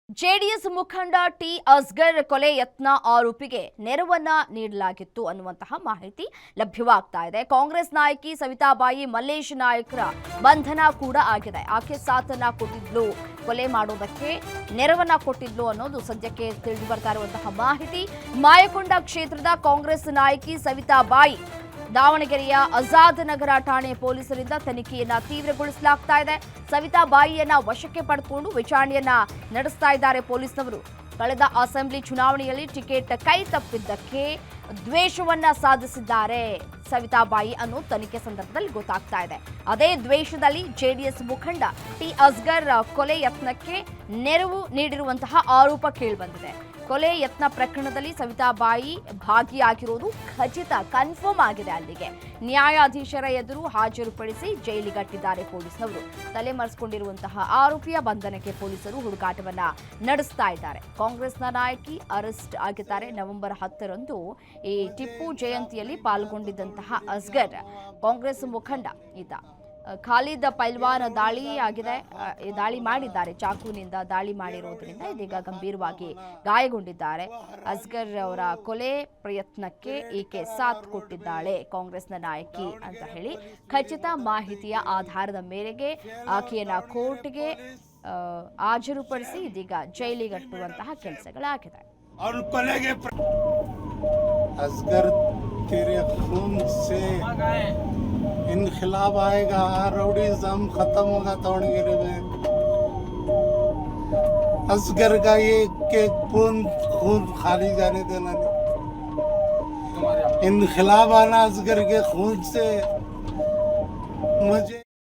JDS ಮುಖಂಡ T Asghar ಕೊಲೆ ಯತ್ನ ಆರೋಪಿಗೆ ನೆರವನ್ನ ನೀಡಲಾಗಿತ್ತು ಅನ್ನುವಂತಹ ಮಾಹಿತಿ ಲಭ್ಯವಾಗ್ತಾ ಇದೆ. ಕಾಂಗ್ರೆಸ್ ನಾಯಕಿ ಸವಿತಾಬಾಯಿ ಮಲ್ಲೇಶ್ ನಾಯಕರ ಬಂಧನ ಕೂಡ ಆಗಿದೆ. ಆಕೆ ಸಾಥನ್ನ ಕೊಟ್ಟಿದ್ಲು, ಕೊಲೆ ಮಾಡೋದಕ್ಕೆ ನೆರವನ್ನ ಕೊಟ್ಟಿದ್ಲು ಅನ್ನೋದು ಸದ್ಯಕ್ಕೆ ತಿಳಿದು ಬರ್ತಾ ಇರುವಂತಹ ಮಾಹಿತಿ. ಮಾಯಕೊಂಡ ಕ್ಷೇತ್ರದ ಕಾಂಗ್ರೆಸ್ ನಾಯಕಿ ಸವಿತಾಬಾಯಿ ದಾವಣಗೆರೆಯ ಆಜಾದ್ ನಗರ ಠಾಣೆ ಪೊಲೀಸರಿಂದ ತನಿಖೆಯನ್ನ ತೀವ್ರಗೊಳಿಸಲಾಗ್ತಾ ಇದೆ. ಸವಿತಾಬಾಯಿಯನ್ನ ವಶಕ್ಕೆ ಪಡೆದುಕೊಂಡು ವಿಚಾರಣೆಯನ್ನ ನಡೆಸ್ತಾ ಇದ್ದಾರೆ ಪೊಲೀಸರು. ಕಳೆದ ಅಸೆಂಬ್ಲಿ ಚುನಾವಣೆಯಲ್ಲಿ ಟಿಕೆಟ್ ಕೈ ತಪ್ಪಿದ್ದಕ್ಕೆ ದ್ವೇಷವನ್ನ ಸಾಧಿಸಿದ್ದಾರೆ ಸವಿತಾಬಾಯಿ ಅನ್ನೋ ತನಿಖೆ ಸಂದರ್ಭದಲ್ಲಿ ಗೊತ್ತಾಗ್ತಾ ಇದೆ. ಅದೇ ದ್ವೇಷದಲ್ಲಿ ಜೆಡಿಎಸ್ ಮುಖಂಡ ಟಿ ಅಸ್ಗರ್ ಕೊಲೆ ಯತ್ನಕ್ಕೆ ನೆರವು ನೀಡಿರುವಂತಹ ಆರೋಪ ಕೇಳಿಬಂದಿದೆ. ಕೊಲೆ ಯತ್ನ ಪ್ರಕರಣದಲ್ಲಿ ಸವಿತಾಬಾಯಿ ಭಾಗಿಯಾಗಿರೋದು ಖಚಿತ, ಕನ್ಫರ್ಮ್ ಆಗಿದೆ. ಅಲ್ಲಿಗೆ ನ್ಯಾಯಾಧೀಶರ ಎದುರು ಹಾಜರುಪಡಿಸಿ ಜೈಲಿಗಟ್ಟಿದ್ದಾರೆ ಪೊಲೀಸರು. ತಲೆಮರೆಸಿಕೊಂಡಿರುವಂತಹ ಆರೋಪಿಯ ಬಂಧನಕ್ಕೆ ಪೊಲೀಸರು ಹುಡುಕಾಟವನ್ನ ನಡೆಸ್ತಾ ಇದ್ದಾರೆ. ಕಾಂಗ್ರೆಸ್ನ ನಾಯಕಿ ಅರೆಸ್ಟ್ ಆಗಿದ್ದಾರೆ. ನವೆಂಬರ್ 10ರಂದು ಈ ಟಿಪ್ಪು ಜಯಂತಿಯಲ್ಲಿ ಪಾಲ್ಗೊಂಡಿದ್ದಂತಹ ಅಸ್ಗರ್ ಕಾಂಗ್ರೆಸ್ ಮುಖಂಡ ಈತ ಖಾಲಿದ್ ಪೈಲ್ವಾನ್ ದಾಳಿ ಮಾಡಿದ್ದಾರೆ. ಚಾಕುವಿನಿಂದ ದಾಳಿ ಮಾಡಿರೋದ್ರಿಂದ ಇದೀಗ ಗಂಭೀರವಾಗಿ ಗಾಯಗೊಂಡಿದ್ದಾರೆ. ಅಸ್ಗರ್ ಅವರ ಕೊಲೆ ಪ್ರಯತ್ನಕ್ಕೆ ಈಕೆ ಸಾಥ್ ಕೊಟ್ಟಿದ್ದಾಳೆ ಕಾಂಗ್ರೆಸ್ನ ನಾಯಕಿ ಅಂತ ಹೇಳಿ ಖಚಿತ ಮಾಹಿತಿಯ ಆಧಾರದ ಮೇರೆಗೆ ಆಕೆಯನ್ನ ಕೋರ್ಟ್ಗೆ ಹಾಜರುಪಡಿಸಿ ಇದೀಗ ಜೈಲಿಗಟ್ಟುವಂತಹ ಕೆಲಸಗಳಾಗಿದೆ. असगर तेरे खून से इनखिलाफ आएगा, रउडीज़म खत्म होगा दावणगेरे में। असगर का ये खून खाली जाने देना नहीं। इनखिलाफ आना असगर के खून से मुझे